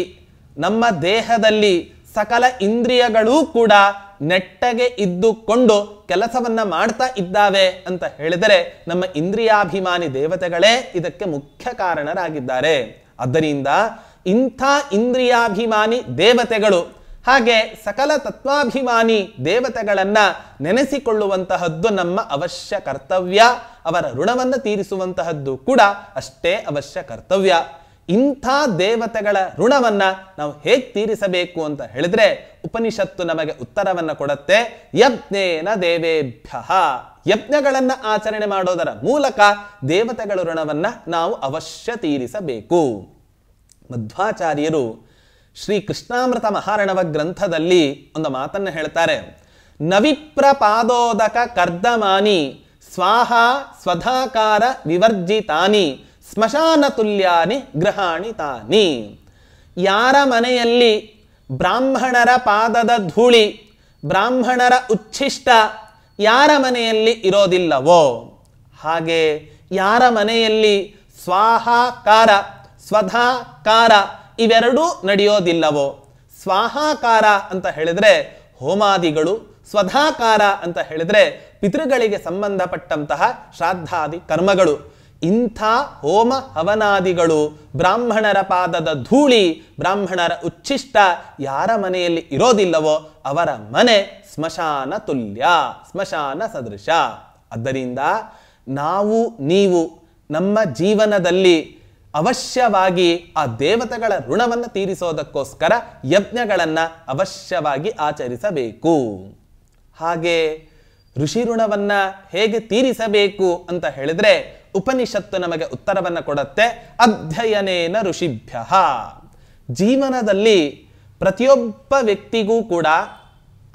ನಮ್ಮ ದೇಹದಲ್ಲಿ ಸಕಲ ಇಂದ್ರಿಯಗಳೂ ಕೂಡ ನೆಟ್ಟಗೆ ಇದ್ದುಕೊಂಡು ಕೆಲಸವನ್ನ ಮಾಡ್ತಾ ಇದ್ದಾವೆ ಅಂತ ಹೇಳಿದರೆ ನಮ್ಮ ಇಂದ್ರಿಯಾಭಿಮಾನಿ ದೇವತೆಗಳೇ ಇದಕ್ಕೆ ಮುಖ್ಯ ಕಾರಣರಾಗಿದ್ದಾರೆ. ಆದ್ದರಿಂದ ಇಂಥ ಇಂದ್ರಿಯಾಭಿಮಾನಿ ದೇವತೆಗಳು ಹಾಗೆ ಸಕಲ ತತ್ವಾಭಿಮಾನಿ ದೇವತೆಗಳನ್ನ ನೆನೆಸಿಕೊಳ್ಳುವಂತಹದ್ದು ನಮ್ಮ ಅವಶ್ಯ ಕರ್ತವ್ಯ. ಅವರ ಋಣವನ್ನು ತೀರಿಸುವಂತಹದ್ದು ಕೂಡ ಅಷ್ಟೇ ಅವಶ್ಯ ಕರ್ತವ್ಯ. ಇಂಥ ದೇವತೆಗಳ ಋಣವನ್ನ ನಾವು ಹೇಗೆ ತೀರಿಸಬೇಕು ಅಂತ ಹೇಳಿದ್ರೆ ಉಪನಿಷತ್ತು ನಮಗೆ ಉತ್ತರವನ್ನ ಕೊಡುತ್ತೆ. ಯಜ್ಞೇನ ದೇವೇಭ್ಯಃ, ಯಜ್ಞಗಳನ್ನ ಆಚರಣೆ ಮಾಡೋದರ ಮೂಲಕ ದೇವತೆಗಳ ಋಣವನ್ನ ನಾವು ಅವಶ್ಯ ತೀರಿಸಬೇಕು. ಮಧ್ವಾಚಾರ್ಯರು ಶ್ರೀ ಕೃಷ್ಣಾಮೃತ ಮಹಾರಣವ ಗ್ರಂಥದಲ್ಲಿ ಒಂದು ಮಾತನ್ನ ಹೇಳ್ತಾರೆ. ನವಿಪ್ರ ಪಾದೋದಕ ಕರ್ದಮಾನಿ ಸ್ವಾಹ ಸ್ವಧಾಕಾರ ವಿವರ್ಜಿತಾನಿ ಸ್ಮಶಾನ ತುಲ್ಯಾನಿ ಗೃಹಾಣಿ ತಾನಿ. ಯಾರ ಮನೆಯಲ್ಲಿ ಬ್ರಾಹ್ಮಣರ ಪಾದದ ಧೂಳಿ, ಬ್ರಾಹ್ಮಣರ ಉಚ್ಛಿಷ್ಟ ಯಾರ ಮನೆಯಲ್ಲಿ ಇರೋದಿಲ್ಲವೋ, ಹಾಗೆ ಯಾರ ಮನೆಯಲ್ಲಿ ಸ್ವಾಹಾಕಾರ ಸ್ವಧಾಕಾರ ಇವೆರಡೂ ನಡೆಯೋದಿಲ್ಲವೋ. ಸ್ವಾಹಾಕಾರ ಅಂತ ಹೇಳಿದ್ರೆ ಹೋಮಾದಿಗಳು, ಸ್ವಧಾಕಾರ ಅಂತ ಹೇಳಿದ್ರೆ ಪಿತೃಗಳಿಗೆ ಸಂಬಂಧಪಟ್ಟಂತಹ ಶ್ರಾದ್ದಾದಿ ಕರ್ಮಗಳು. ಇಂಥ ಹೋಮ ಹವನಾದಿಗಳು, ಬ್ರಾಹ್ಮಣರ ಪಾದದ ಧೂಳಿ, ಬ್ರಾಹ್ಮಣರ ಉಚ್ಛಿಷ್ಟ ಯಾರ ಮನೆಯಲ್ಲಿ ಇರೋದಿಲ್ಲವೋ ಅವರ ಮನೆ ಸ್ಮಶಾನ ತುಲ್ಯ, ಸ್ಮಶಾನ ಸದೃಶ. ಆದ್ದರಿಂದ ನಾವು ನೀವು ನಮ್ಮ ಜೀವನದಲ್ಲಿ ಅವಶ್ಯವಾಗಿ ಆ ದೇವತೆಗಳ ಋಣವನ್ನು ತೀರಿಸೋದಕ್ಕೋಸ್ಕರ ಯಜ್ಞಗಳನ್ನು ಅವಶ್ಯವಾಗಿ ಆಚರಿಸಬೇಕು. ಹಾಗೆ ಋಷಿ ಋಣವನ್ನ ಹೇಗೆ ತೀರಿಸಬೇಕು ಅಂತ ಹೇಳಿದ್ರೆ ಉಪನಿಷತ್ತು ನಮಗೆ ಉತ್ತರವನ್ನ ಕೊಡುತ್ತೆ. ಅಧ್ಯಯನೇನ ಋಷಿಭ್ಯಃ. ಜೀವನದಲ್ಲಿ ಪ್ರತಿಯೊಬ್ಬ ವ್ಯಕ್ತಿಗೂ ಕೂಡ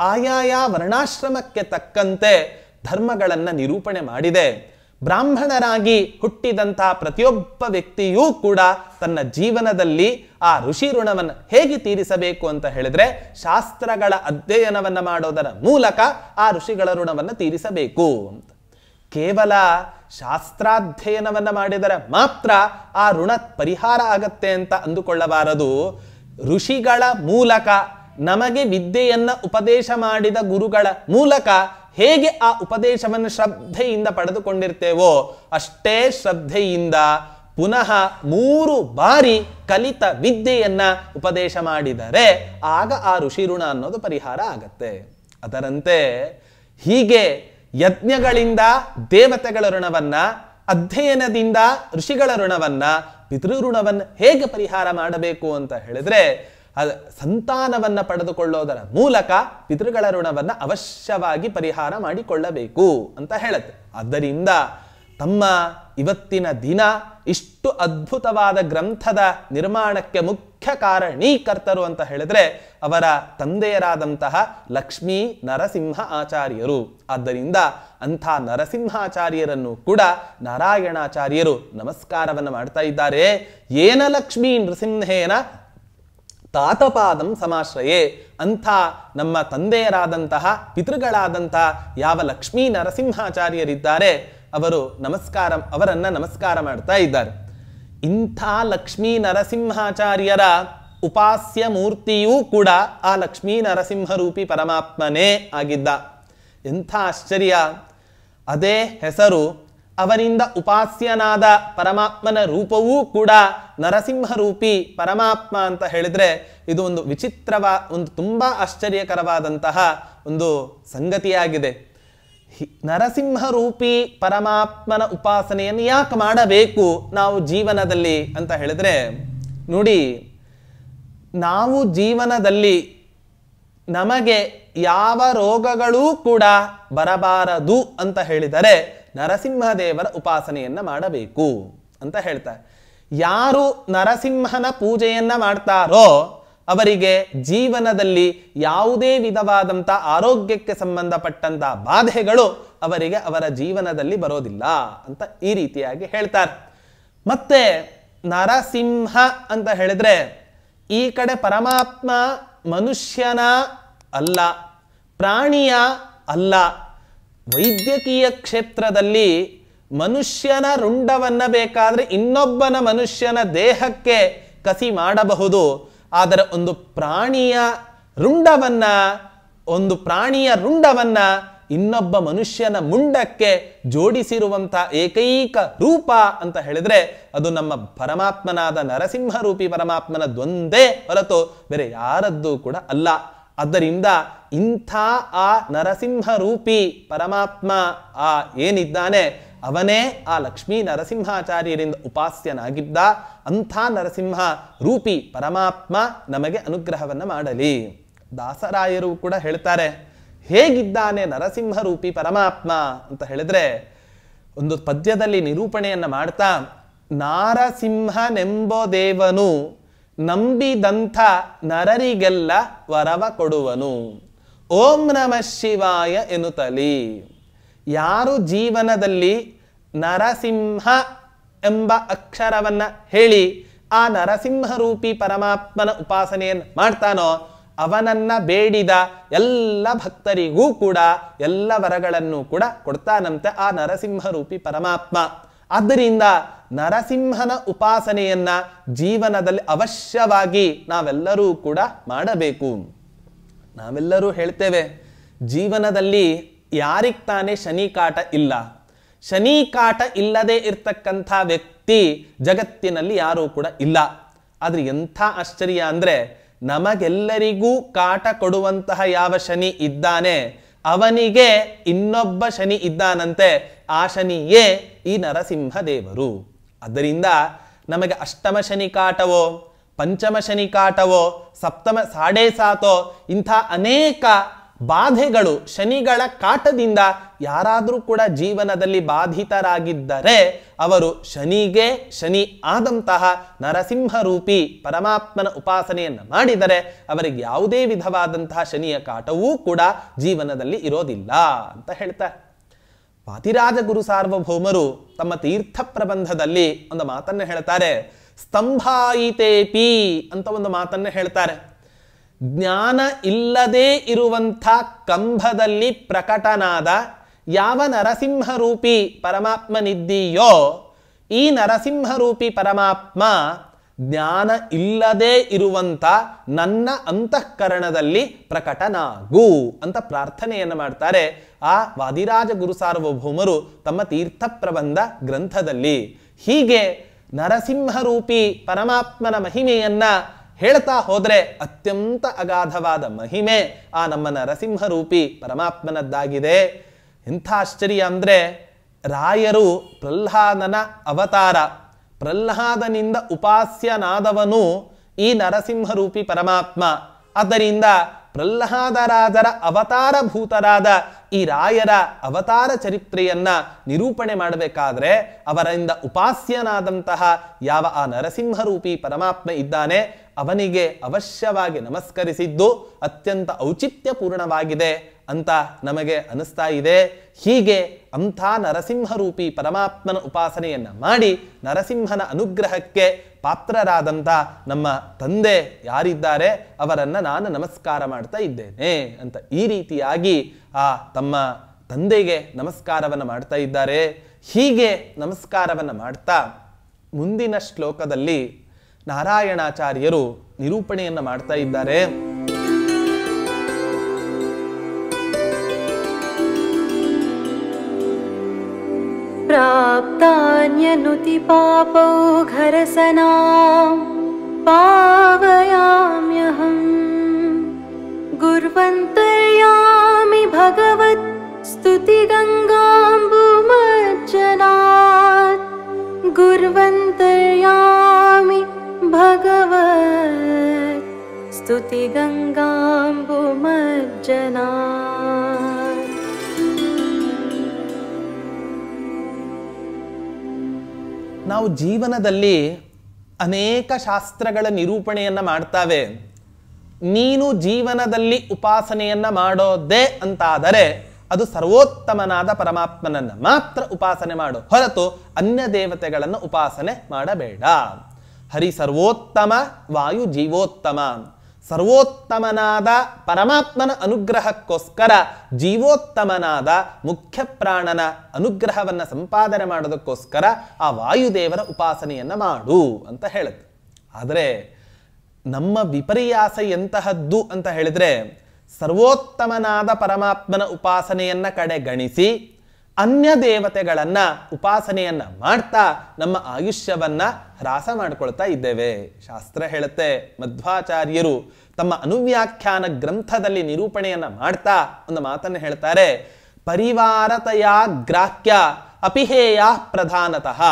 ಆಯಾಯ ವರ್ಣಾಶ್ರಮಕ್ಕೆ ತಕ್ಕಂತೆ ಧರ್ಮಗಳನ್ನು ನಿರೂಪಣೆ ಮಾಡಿದೆ. ಬ್ರಾಹ್ಮಣರಾಗಿ ಹುಟ್ಟಿದಂತಹ ಪ್ರತಿಯೊಬ್ಬ ವ್ಯಕ್ತಿಯೂ ಕೂಡ ತನ್ನ ಜೀವನದಲ್ಲಿ ಆ ಋಷಿ ಋಣವನ್ನು ಹೇಗೆ ತೀರಿಸಬೇಕು ಅಂತ ಹೇಳಿದ್ರೆ ಶಾಸ್ತ್ರಗಳ ಅಧ್ಯಯನವನ್ನ ಮಾಡೋದರ ಮೂಲಕ ಆ ಋಷಿಗಳ ಋಣವನ್ನು ತೀರಿಸಬೇಕು ಅಂತ. ಕೇವಲ ಶಾಸ್ತ್ರಾಧ್ಯಯನವನ್ನ ಮಾಡಿದರೆ ಮಾತ್ರ ಆ ಋಣ ಪರಿಹಾರ ಆಗತ್ತೆ ಅಂತ ಅಂದುಕೊಳ್ಳಬಾರದು. ಋಷಿಗಳ ಮೂಲಕ ನಮಗೆ ವಿದ್ಯೆಯನ್ನ ಉಪದೇಶ ಮಾಡಿದ ಗುರುಗಳ ಮೂಲಕ ಹೇಗೆ ಆ ಉಪದೇಶವನ್ನು ಶ್ರದ್ಧೆಯಿಂದ ಪಡೆದುಕೊಂಡಿರ್ತೇವೋ ಅಷ್ಟೇ ಶ್ರದ್ಧೆಯಿಂದ ಪುನಃ 3 ಬಾರಿ ಕಲಿತ ವಿದ್ಯೆಯನ್ನ ಉಪದೇಶ ಮಾಡಿದರೆ ಆಗ ಆ ಋಷಿ ಋಣ ಅನ್ನೋದು ಪರಿಹಾರ ಆಗತ್ತೆ. ಅದರಂತೆ ಹೀಗೆ ಯಜ್ಞಗಳಿಂದ ದೇವತೆಗಳ ಋಣವನ್ನ, ಅಧ್ಯಯನದಿಂದ ಋಷಿಗಳ ಋಣವನ್ನ, ಪಿತೃ ಋಣವನ್ನ ಹೇಗೆ ಪರಿಹಾರ ಮಾಡಬೇಕು ಅಂತ ಹೇಳಿದ್ರೆ ಸಂತಾನವನ್ನ ಪಡೆದುಕೊಳ್ಳೋದರ ಮೂಲಕ ಪಿತೃಗಳ ಋಣವನ್ನ ಅವಶ್ಯವಾಗಿ ಪರಿಹಾರ ಮಾಡಿಕೊಳ್ಳಬೇಕು ಅಂತ ಹೇಳುತ್ತೆ. ಆದ್ದರಿಂದ ತಮ್ಮ ಇವತ್ತಿನ ದಿನ ಇಷ್ಟು ಅದ್ಭುತವಾದ ಗ್ರಂಥದ ನಿರ್ಮಾಣಕ್ಕೆ ಮುಖ್ಯ ಕಾರಣೀಕರ್ತರು ಅಂತ ಹೇಳಿದ್ರೆ ಅವರ ತಂದೆಯರಾದಂತಹ ಲಕ್ಷ್ಮೀ ನರಸಿಂಹ ಆಚಾರ್ಯರು. ಆದ್ದರಿಂದ ಅಂಥ ನರಸಿಂಹಾಚಾರ್ಯರನ್ನು ಕೂಡ ನಾರಾಯಣಾಚಾರ್ಯರು ನಮಸ್ಕಾರವನ್ನು ಮಾಡ್ತಾ ಇದ್ದಾರೆ. ಏನ ಲಕ್ಷ್ಮೀ ನೃಸಿಂಹೇನ ತಾತಪಾದಂ ಸಮಾಶ್ರಯೇ. ಅಂಥ ನಮ್ಮ ತಂದೆಯರಾದಂತಹ ಪಿತೃಗಳಾದಂತಹ ಯಾವ ಲಕ್ಷ್ಮೀ ನರಸಿಂಹಾಚಾರ್ಯರಿದ್ದಾರೆ ಅವರನ್ನ ನಮಸ್ಕಾರ ಮಾಡ್ತಾ ಇದ್ದಾರೆ. ಇಂಥ ಲಕ್ಷ್ಮೀ ನರಸಿಂಹಾಚಾರ್ಯರ ಉಪಾಸ್ಯ ಮೂರ್ತಿಯೂ ಕೂಡ ಆ ಲಕ್ಷ್ಮೀ ನರಸಿಂಹರೂಪಿ ಪರಮಾತ್ಮನೇ ಆಗಿದ್ದ. ಎಂಥ ಆಶ್ಚರ್ಯ! ಅದೇ ಹೆಸರು, ಅವನಿಂದ ಉಪಾಸ್ಯನಾದ ಪರಮಾತ್ಮನ ರೂಪವೂ ಕೂಡ ನರಸಿಂಹರೂಪಿ ಪರಮಾತ್ಮ ಅಂತ ಹೇಳಿದ್ರೆ ಇದು ಒಂದು ಒಂದು ತುಂಬಾ ಆಶ್ಚರ್ಯಕರವಾದಂತಹ ಒಂದು ಸಂಗತಿಯಾಗಿದೆ. ನರಸಿಂಹರೂಪಿ ಪರಮಾತ್ಮನ ಉಪಾಸನೆಯನ್ನು ಯಾಕೆ ಮಾಡಬೇಕು ನಾವು ಜೀವನದಲ್ಲಿ ಅಂತ ಹೇಳಿದ್ರೆ ನೋಡಿ, ನಾವು ಜೀವನದಲ್ಲಿ ನಮಗೆ ಯಾವ ರೋಗಗಳೂ ಕೂಡ ಬರಬಾರದು ಅಂತ ಹೇಳಿದರೆ ನರಸಿಂಹದೇವರ ಉಪಾಸನೆಯನ್ನ ಮಾಡಬೇಕು ಅಂತ ಹೇಳ್ತಾರೆ. ಯಾರು ನರಸಿಂಹನ ಪೂಜೆಯನ್ನ ಮಾಡ್ತಾರೋ ಅವರಿಗೆ ಜೀವನದಲ್ಲಿ ಯಾವುದೇ ವಿಧವಾದಂಥ ಆರೋಗ್ಯಕ್ಕೆ ಸಂಬಂಧಪಟ್ಟಂತ ಬಾಧೆಗಳು ಅವರಿಗೆ ಅವರ ಜೀವನದಲ್ಲಿ ಬರೋದಿಲ್ಲ ಅಂತ ಈ ರೀತಿಯಾಗಿ ಹೇಳ್ತಾರೆ. ಮತ್ತೆ ನರಸಿಂಹ ಅಂತ ಹೇಳಿದ್ರೆ ಈ ಕಡೆ ಪರಮಾತ್ಮ ಮನುಷ್ಯನ ಅಲ್ಲ, ಪ್ರಾಣಿಯ ಅಲ್ಲ. ವೈದ್ಯಕೀಯ ಕ್ಷೇತ್ರದಲ್ಲಿ ಮನುಷ್ಯನ ರುಂಡವನ್ನ ಬೇಕಾದ್ರೆ ಇನ್ನೊಬ್ಬನ ಮನುಷ್ಯನ ದೇಹಕ್ಕೆ ಕಸಿ ಮಾಡಬಹುದು. ಆದರೆ ಒಂದು ಪ್ರಾಣಿಯ ರುಂಡವನ್ನ ಇನ್ನೊಬ್ಬ ಮನುಷ್ಯನ ಮುಂಡಕ್ಕೆ ಜೋಡಿಸಿರುವಂಥ ಏಕೈಕ ರೂಪ ಅಂತ ಹೇಳಿದ್ರೆ ಅದು ನಮ್ಮ ಪರಮಾತ್ಮನಾದ ನರಸಿಂಹರೂಪಿ ಪರಮಾತ್ಮನದೊಂದೇ ಹೊರತು ಬೇರೆ ಯಾರದ್ದು ಕೂಡ ಅಲ್ಲ. ಆದ್ದರಿಂದ ಇಂಥ ಆ ನರಸಿಂಹರೂಪಿ ಪರಮಾತ್ಮ ಏನಿದ್ದಾನೆ ಅವನೇ ಆ ಲಕ್ಷ್ಮೀ ನರಸಿಂಹಾಚಾರ್ಯರಿಂದ ಉಪಾಸ್ಯನಾಗಿದ್ದ. ಅಂಥ ನರಸಿಂಹ ರೂಪಿ ಪರಮಾತ್ಮ ನಮಗೆ ಅನುಗ್ರಹವನ್ನ ಮಾಡಲಿ. ದಾಸರಾಯರು ಕೂಡ ಹೇಳ್ತಾರೆ, ಹೇಗಿದ್ದಾನೆ ನರಸಿಂಹರೂಪಿ ಪರಮಾತ್ಮ ಅಂತ ಹೇಳಿದ್ರೆ ಒಂದು ಪದ್ಯದಲ್ಲಿ ನಿರೂಪಣೆಯನ್ನ ಮಾಡ್ತಾ, ನಾರಸಿಂಹನೆಂಬೋ ದೇವನು ನಂಬಿದಂಥ ನರರಿಗೆಲ್ಲ ವರವ ಕೊಡುವನು, ಓಂ ನಮಃ ಶಿವಾಯ ಎನ್ನುತ್ತಲಿ. ಯಾರು ಜೀವನದಲ್ಲಿ ನರಸಿಂಹ ಎಂಬ ಅಕ್ಷರವನ್ನ ಹೇಳಿ ಆ ನರಸಿಂಹರೂಪಿ ಪರಮಾತ್ಮನ ಉಪಾಸನೆಯನ್ನು ಮಾಡ್ತಾನೋ ಅವನನ್ನ ಬೇಡಿದ ಎಲ್ಲ ಭಕ್ತರಿಗೂ ಕೂಡ ಎಲ್ಲ ವರಗಳನ್ನು ಕೂಡ ಕೊಡ್ತಾನಂತೆ ಆ ನರಸಿಂಹರೂಪಿ ಪರಮಾತ್ಮ. ಆದ್ದರಿಂದ ನರಸಿಂಹನ ಉಪಾಸನೆಯನ್ನ ಜೀವನದಲ್ಲಿ ಅವಶ್ಯವಾಗಿ ನಾವೆಲ್ಲರೂ ಕೂಡ ಮಾಡಬೇಕು. ನಾವೆಲ್ಲರೂ ಹೇಳ್ತೇವೆ, ಜೀವನದಲ್ಲಿ ಯಾರಿಗೆ ತಾನೇ ಶನಿಕಾಟ ಇಲ್ಲ. ಶನಿಕಾಟ ಇಲ್ಲದೆ ಇರ್ತಕ್ಕಂಥ ವ್ಯಕ್ತಿ ಜಗತ್ತಿನಲ್ಲಿ ಯಾರೂ ಕೂಡ ಇಲ್ಲ. ಆದ್ರೆ ಎಂಥ ಆಶ್ಚರ್ಯ ಅಂದ್ರೆ ನಮಗೆಲ್ಲರಿಗೂ ಕಾಟ ಕೊಡುವಂತಹ ಯಾವ ಶನಿ ಇದ್ದಾನೆ ಅವನಿಗೆ ಇನ್ನೊಬ್ಬ ಶನಿ ಇದ್ದಾನಂತೆ. ಆ ಶನಿಯೇ ಈ ನರಸಿಂಹ ದೇವರು. ಆದ್ದರಿಂದ ನಮಗೆ ಅಷ್ಟಮ ಶನಿ ಕಾಟವೋ, ಪಂಚಮ ಶನಿ ಕಾಟವೋ, ಸಪ್ತಮ 7.5 ಇಂಥ ಅನೇಕ ಬಾಧೆಗಳು, ಶನಿಗಳ ಕಾಟದಿಂದ ಯಾರಾದರೂ ಕೂಡ ಜೀವನದಲ್ಲಿ ಬಾಧಿತರಾಗಿದ್ದರೆ ಅವರು ಶನಿಗೆ ಶನಿ ಆದಂತಹ ನರಸಿಂಹರೂಪಿ ಪರಮಾತ್ಮನ ಉಪಾಸನೆಯನ್ನು ಮಾಡಿದರೆ ಅವರಿಗೆ ಯಾವುದೇ ವಿಧವಾದಂತಹ ಶನಿಯ ಕಾಟವೂ ಕೂಡ ಜೀವನದಲ್ಲಿ ಇರೋದಿಲ್ಲ ಅಂತ ಹೇಳ್ತಾರೆ. ವಾದಿರಾಜ ಗುರು ಸಾರ್ವಭೌಮರು ತಮ್ಮ ತೀರ್ಥ ಪ್ರಬಂಧದಲ್ಲಿ ಒಂದು ಮಾತನ್ನು ಹೇಳ್ತಾರೆ, ಸ್ತಂಭಾಯಿತೇಪಿ ಅಂತ ಒಂದು ಮಾತನ್ನು ಹೇಳ್ತಾರೆ. ಜ್ಞಾನ ಇಲ್ಲದೆ ಇರುವಂಥ ಕಂಬದಲ್ಲಿ ಪ್ರಕಟನಾದ ಯಾವ ನರಸಿಂಹರೂಪಿ ಪರಮಾತ್ಮನಿದ್ದೀಯೋ ಈ ನರಸಿಂಹರೂಪಿ ಪರಮಾತ್ಮ ಜ್ಞಾನ ಇಲ್ಲದೆ ಇರುವಂಥ ನನ್ನ ಅಂತಃಕರಣದಲ್ಲಿ ಪ್ರಕಟನಾಗು ಅಂತ ಪ್ರಾರ್ಥನೆಯನ್ನು ಮಾಡ್ತಾರೆ ಆ ವಾದಿರಾಜ ಗುರು ಸಾರ್ವಭೌಮರು ತಮ್ಮ ತೀರ್ಥ ಪ್ರಬಂಧ ಗ್ರಂಥದಲ್ಲಿ. ಹೀಗೆ ನರಸಿಂಹರೂಪಿ ಪರಮಾತ್ಮನ ಮಹಿಮೆಯನ್ನ ಹೇಳ್ತಾ ಹೋದ್ರೆ ಅತ್ಯಂತ ಅಗಾಧವಾದ ಮಹಿಮೆ ಆ ನಮ್ಮ ನರಸಿಂಹರೂಪಿ ಪರಮಾತ್ಮನದ್ದಾಗಿದೆ. ಎಂಥ ಆಶ್ಚರ್ಯ ಅಂದ್ರೆ ರಾಯರು ಪ್ರಹ್ಲಾದನ ಅವತಾರ, ಪ್ರಹ್ಲಾದನಿಂದ ಉಪಾಸ್ಯನಾದವನು ಈ ನರಸಿಂಹರೂಪಿ ಪರಮಾತ್ಮ. ಆದ್ದರಿಂದ ಪ್ರಹ್ಲಾದರಾಜರ ಅವತಾರಭೂತರಾದ ಈ ರಾಯರ ಅವತಾರ ಚರಿತ್ರೆಯನ್ನ ನಿರೂಪಣೆ ಮಾಡಬೇಕಾದ್ರೆ ಅವರಿಂದ ಉಪಾಸ್ಯನಾದಂತಹ ಯಾವ ಆ ನರಸಿಂಹರೂಪಿ ಪರಮಾತ್ಮ ಇದ್ದಾನೆ ಅವನಿಗೆ ಅವಶ್ಯವಾಗಿ ನಮಸ್ಕರಿಸಿದ್ದು ಅತ್ಯಂತ ಔಚಿತ್ಯಪೂರ್ಣವಾಗಿದೆ ಅಂತ ನಮಗೆ ಅನಿಸ್ತಾ ಇದೆ. ಹೀಗೆ ಅಂಥ ನರಸಿಂಹರೂಪಿ ಪರಮಾತ್ಮನ ಉಪಾಸನೆಯನ್ನ ಮಾಡಿ ನರಸಿಂಹನ ಅನುಗ್ರಹಕ್ಕೆ ಪಾತ್ರರಾದಂಥ ನಮ್ಮ ತಂದೆ ಯಾರಿದ್ದಾರೆ ಅವರನ್ನ ನಾನು ನಮಸ್ಕಾರ ಮಾಡ್ತಾ ಇದ್ದೇನೆ ಅಂತ ಈ ರೀತಿಯಾಗಿ ಆ ತಮ್ಮ ತಂದೆಗೆ ನಮಸ್ಕಾರವನ್ನು ಮಾಡ್ತಾ ಇದ್ದಾರೆ. ಹೀಗೆ ನಮಸ್ಕಾರವನ್ನು ಮಾಡ್ತಾ ಮುಂದಿನ ಶ್ಲೋಕದಲ್ಲಿ ನಾರಾಯಣಾಚಾರ್ಯರು ನಿರೂಪಣೆಯನ್ನು ಮಾಡ್ತಾ ಇದ್ದಾರೆ. ಪ್ರಾಪ್ತಾನ್ಯನುತಿ ಪಾಪೌ ಘರಸನಾಂ ಪಾವಯಾಮ್ಯಹಂ ಗುರ್ವಂತರ್ಯಾಮಿ ಭಗವತ್ ಸ್ತುತಿ ಗಂಗಾಂಬುಮಜ್ಜನಾತ್ ಗುರ್ವಂತರ್ಯಾಮಿ ಭಗವತ್ ಸ್ತುತಿ ಗಂಗಾಂಬುಮಜ್ಜನಾತ್. ನಾವು ಜೀವನದಲ್ಲಿ ಅನೇಕ ಶಾಸ್ತ್ರಗಳ ನಿರೂಪಣೆಯನ್ನ ಮಾಡ್ತಾವೆ. ನೀನು ಜೀವನದಲ್ಲಿ ಉಪಾಸನೆಯನ್ನ ಮಾಡೋದೇ ಅಂತಾದರೆ ಅದು ಸರ್ವೋತ್ತಮನಾದ ಪರಮಾತ್ಮನನ್ನ ಮಾತ್ರ ಉಪಾಸನೆ ಮಾಡು, ಹೊರತು ಅನ್ಯ ದೇವತೆಗಳನ್ನು ಉಪಾಸನೆ ಮಾಡಬೇಡ. ಹರಿ ಸರ್ವೋತ್ತಮ, ವಾಯು ಜೀವೋತ್ತಮ. ಸರ್ವೋತ್ತಮನಾದ ಪರಮಾತ್ಮನ ಅನುಗ್ರಹಕ್ಕೋಸ್ಕರ ಜೀವೋತ್ತಮನಾದ ಮುಖ್ಯ ಪ್ರಾಣನ ಅನುಗ್ರಹವನ್ನು ಸಂಪಾದನೆ ಮಾಡೋದಕ್ಕೋಸ್ಕರ ಆ ವಾಯುದೇವರ ಉಪಾಸನೆಯನ್ನು ಮಾಡು ಅಂತ ಹೇಳುತ್ತೆ. ಆದರೆ ನಮ್ಮ ವಿಪರ್ಯಾಸ ಎಂತಹದ್ದು ಅಂತ ಹೇಳಿದ್ರೆ, ಸರ್ವೋತ್ತಮನಾದ ಪರಮಾತ್ಮನ ಉಪಾಸನೆಯನ್ನ ಕಡೆಗಣಿಸಿ ಅನ್ಯ ದೇವತೆಗಳನ್ನ ಉಪಾಸನೆಯನ್ನ ಮಾಡ್ತಾ ನಮ್ಮ ಆಯುಷ್ಯವನ್ನ ಹ್ರಾಸ ಮಾಡ್ಕೊಳ್ತಾ ಇದ್ದೇವೆ. ಶಾಸ್ತ್ರ ಹೇಳುತ್ತೆ, ಮಧ್ವಾಚಾರ್ಯರು ತಮ್ಮ ಅನುವ್ಯಾಖ್ಯಾನ ಗ್ರಂಥದಲ್ಲಿ ನಿರೂಪಣೆಯನ್ನ ಮಾಡ್ತಾ ಒಂದು ಮಾತನ್ನು ಹೇಳ್ತಾರೆ, ಪರಿವಾರತಯ ಗ್ರಾಹ್ಯ ಅಪಿಹೇಯ ಪ್ರಧಾನತಃ.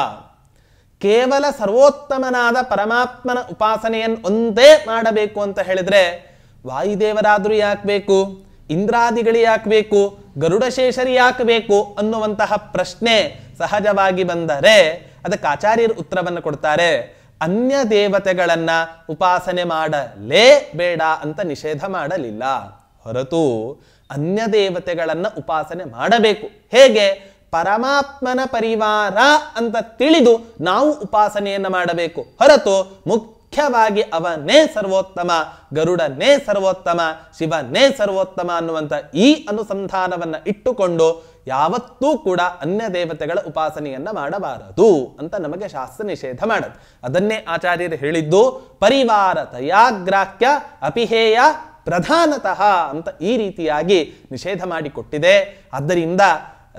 ಕೇವಲ ಸರ್ವೋತ್ತಮನಾದ ಪರಮಾತ್ಮನ ಉಪಾಸನೆಯನ್ನು ಒಂದೇ ಮಾಡಬೇಕು ಅಂತ ಹೇಳಿದ್ರೆ ವಾಯುದೇವರಾದರೂ ಯಾಕೆ ಬೇಕು, ಇಂದ್ರಾದಿಗಳು ಯಾಕೆ ಬೇಕು, ಗರುಡಶೇಷರಿ ಯಾಕೆ ಬೇಕು ಅನ್ನುವಂತಹ ಪ್ರಶ್ನೆ ಸಹಜವಾಗಿ ಬಂದರೆ ಅದಕ್ಕೆ ಆಚಾರ್ಯರು ಉತ್ತರವನ್ನು ಕೊಡ್ತಾರೆ. ಅನ್ಯ ದೇವತೆಗಳನ್ನ ಉಪಾಸನೆ ಮಾಡಲೇಬೇಡ ಅಂತ ನಿಷೇಧ ಮಾಡಲಿಲ್ಲ, ಹೊರತು ಅನ್ಯ ದೇವತೆಗಳನ್ನ ಉಪಾಸನೆ ಮಾಡಬೇಕು. ಹೇಗೆ? ಪರಮಾತ್ಮನ ಪರಿವಾರ ಅಂತ ತಿಳಿದು ನಾವು ಉಪಾಸನೆಯನ್ನು ಮಾಡಬೇಕು, ಹೊರತು ಮುಖ್ಯವಾಗಿ ಅವನೇ ಸರ್ವೋತ್ತಮ, ಗರುಡನೇ ಸರ್ವೋತ್ತಮ, ಶಿವನೇ ಸರ್ವೋತ್ತಮ ಅನ್ನುವಂಥ ಈ ಅನುಸಂಧಾನವನ್ನು ಇಟ್ಟುಕೊಂಡು ಯಾವತ್ತೂ ಕೂಡ ಅನ್ಯ ದೇವತೆಗಳ ಉಪಾಸನೆಯನ್ನ ಮಾಡಬಾರದು ಅಂತ ನಮಗೆ ಶಾಸ್ತ್ರ ನಿಷೇಧ ಮಾಡದು. ಅದನ್ನೇ ಆಚಾರ್ಯರು ಹೇಳಿದ್ದು, ಪರಿವಾರ ತಯಾಗ್ರಾಹ್ಯ ಅಪಿಹೇಯ ಪ್ರಧಾನತಃ ಅಂತ ಈ ರೀತಿಯಾಗಿ ನಿಷೇಧ ಮಾಡಿಕೊಟ್ಟಿದೆ. ಆದ್ದರಿಂದ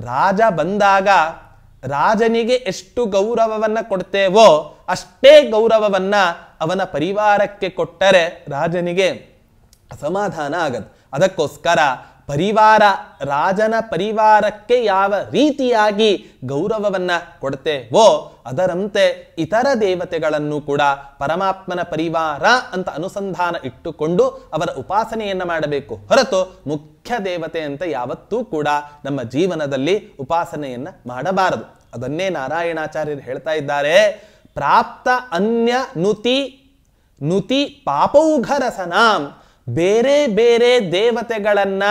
ರಾಜ ಬಂದಾಗ ರಾಜನಿಗೆ ಎಷ್ಟು ಗೌರವವನ್ನ ಕೊಡ್ತೇವೋ ಅಷ್ಟೇ ಗೌರವವನ್ನ ಅವನ ಪರಿವಾರಕ್ಕೆ ಕೊಟ್ಟರೆ ರಾಜನಿಗೆ ಅಸಮಾಧಾನ ಆಗದು. ಅದಕ್ಕೋಸ್ಕರ ಪರಿವಾರ, ರಾಜನ ಪರಿವಾರಕ್ಕೆ ಯಾವ ರೀತಿಯಾಗಿ ಗೌರವವನ್ನ ಕೊಡ್ತೇವೋ ಅದರಂತೆ ಇತರ ದೇವತೆಗಳನ್ನು ಕೂಡ ಪರಮಾತ್ಮನ ಪರಿವಾರ ಅಂತ ಅನುಸಂಧಾನ ಇಟ್ಟುಕೊಂಡು ಅವರ ಉಪಾಸನೆಯನ್ನ ಮಾಡಬೇಕು, ಹೊರತು ಮುಖ್ಯ ದೇವತೆ ಅಂತ ಯಾವತ್ತೂ ಕೂಡ ನಮ್ಮ ಜೀವನದಲ್ಲಿ ಉಪಾಸನೆಯನ್ನ ಮಾಡಬಾರದು. ಅದನ್ನೇ ನಾರಾಯಣಾಚಾರ್ಯರು ಹೇಳ್ತಾ ಇದ್ದಾರೆ, ಪ್ರಾಪ್ತ ಅನ್ಯ ನುತಿ ಪಾಪೌಘರಸನಾಂ. ಬೇರೆ ಬೇರೆ ದೇವತೆಗಳನ್ನ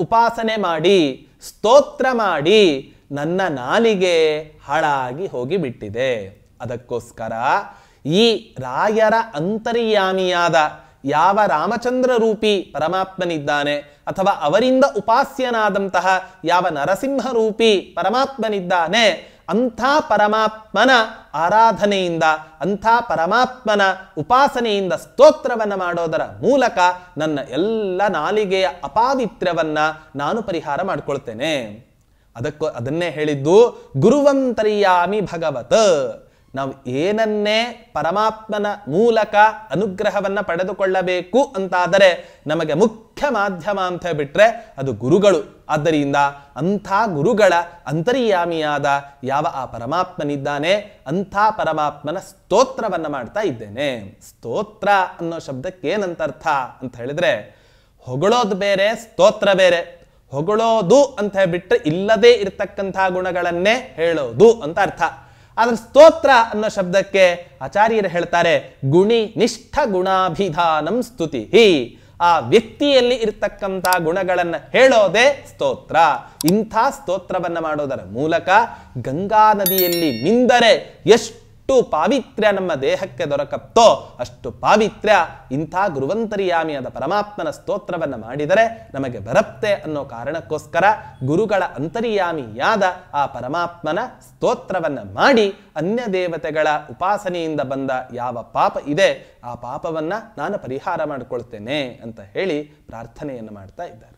ಉಪಾಸನೆ ಮಾಡಿ ಸ್ತೋತ್ರ ಮಾಡಿ ನನ್ನ ನಾಲಿಗೆ ಹಾಳಾಗಿ ಹೋಗಿಬಿಟ್ಟಿದೆ. ಅದಕ್ಕೋಸ್ಕರ ಈ ರಾಯರ ಅಂತರ್ಯಾಮಿಯಾದ ಯಾವ ರಾಮಚಂದ್ರ ರೂಪಿ ಪರಮಾತ್ಮನಿದ್ದಾನೆ ಅಥವಾ ಅವರಿಂದ ಉಪಾಸ್ಯನಾದಂತಹ ಯಾವ ನರಸಿಂಹ ರೂಪಿ ಪರಮಾತ್ಮನಿದ್ದಾನೆ, ಅಂಥ ಪರಮಾತ್ಮನ ಆರಾಧನೆಯಿಂದ, ಅಂಥ ಪರಮಾತ್ಮನ ಉಪಾಸನೆಯಿಂದ ಸ್ತೋತ್ರವನ್ನು ಮಾಡೋದರ ಮೂಲಕ ನನ್ನ ಎಲ್ಲ ನಾಲಿಗೆಯ ಅಪಾವಿತ್ರ್ಯವನ್ನ ನಾನು ಪರಿಹಾರ ಮಾಡ್ಕೊಳ್ತೇನೆ. ಅದನ್ನೇ ಹೇಳಿದ್ದು, ಗುರುವಂತರ್ಯಾಮಿ ಭಗವತ್. ನಾವು ಏನನ್ನೇ ಪರಮಾತ್ಮನ ಮೂಲಕ ಅನುಗ್ರಹವನ್ನ ಪಡೆದುಕೊಳ್ಳಬೇಕು ಅಂತಾದರೆ ನಮಗೆ ಮುಖ್ಯ ಮಾಧ್ಯಮ ಅಂತ ಬಿಟ್ರೆ ಅದು ಗುರುಗಳು. ಆದ್ದರಿಂದ ಅಂಥ ಗುರುಗಳ ಅಂತರ್ಯಾಮಿಯಾದ ಯಾವ ಆ ಪರಮಾತ್ಮನಿದ್ದಾನೆ ಅಂಥ ಪರಮಾತ್ಮನ ಸ್ತೋತ್ರವನ್ನ ಮಾಡ್ತಾ ಇದ್ದೇನೆ. ಸ್ತೋತ್ರ ಅನ್ನೋ ಶಬ್ದಕ್ಕೆ ಏನಂತ ಅರ್ಥ ಅಂತ ಹೇಳಿದ್ರೆ, ಹೊಗಳೋದು ಬೇರೆ, ಸ್ತೋತ್ರ ಬೇರೆ. ಹೊಗಳೋದು ಅಂತ ಹೇಳ್ಬಿಟ್ರೆ ಇಲ್ಲದೇ ಇರತಕ್ಕಂಥ ಗುಣಗಳನ್ನೇ ಹೇಳೋದು ಅಂತ ಅರ್ಥ. ಆದ್ರೆ ಸ್ತೋತ್ರ ಅನ್ನೋ ಶಬ್ದಕ್ಕೆ ಆಚಾರ್ಯರು ಹೇಳ್ತಾರೆ, ಗುಣಿ ನಿಷ್ಠ ಗುಣಾಭಿಧಾನಂ ಸ್ತುತಿ. ಆ ವ್ಯಕ್ತಿಯಲ್ಲಿ ಇರ್ತಕ್ಕಂಥ ಗುಣಗಳನ್ನು ಹೇಳೋದೇ ಸ್ತೋತ್ರ. ಇಂಥ ಸ್ತೋತ್ರವನ್ನ ಮಾಡೋದರ ಮೂಲಕ ಗಂಗಾ ನದಿಯಲ್ಲಿ ಮಿಂದರೆ ಎಷ್ಟು ಪಾವಿತ್ರ್ಯ ನಮ್ಮ ದೇಹಕ್ಕೆ ದೊರಕತ್ತೋ ಅಷ್ಟು ಪಾವಿತ್ರ್ಯ ಇಂಥ ಗುರುವಂತರ್ಯಾಮಿಯಾದ ಪರಮಾತ್ಮನ ಸ್ತೋತ್ರವನ್ನು ಮಾಡಿದರೆ ನಮಗೆ ಬರುತ್ತೆ ಅನ್ನೋ ಕಾರಣಕ್ಕೋಸ್ಕರ ಗುರುಗಳ ಅಂತರ್ಯಾಮಿಯಾದ ಆ ಪರಮಾತ್ಮನ ಸ್ತೋತ್ರವನ್ನು ಮಾಡಿ ಅನ್ಯ ದೇವತೆಗಳ ಉಪಾಸನೆಯಿಂದ ಬಂದ ಯಾವ ಪಾಪ ಇದೆ ಆ ಪಾಪವನ್ನ ನಾನು ಪರಿಹಾರ ಮಾಡಿಕೊಳ್ತೇನೆ ಅಂತ ಹೇಳಿ ಪ್ರಾರ್ಥನೆಯನ್ನು ಮಾಡ್ತಾ ಇದ್ದಾರೆ.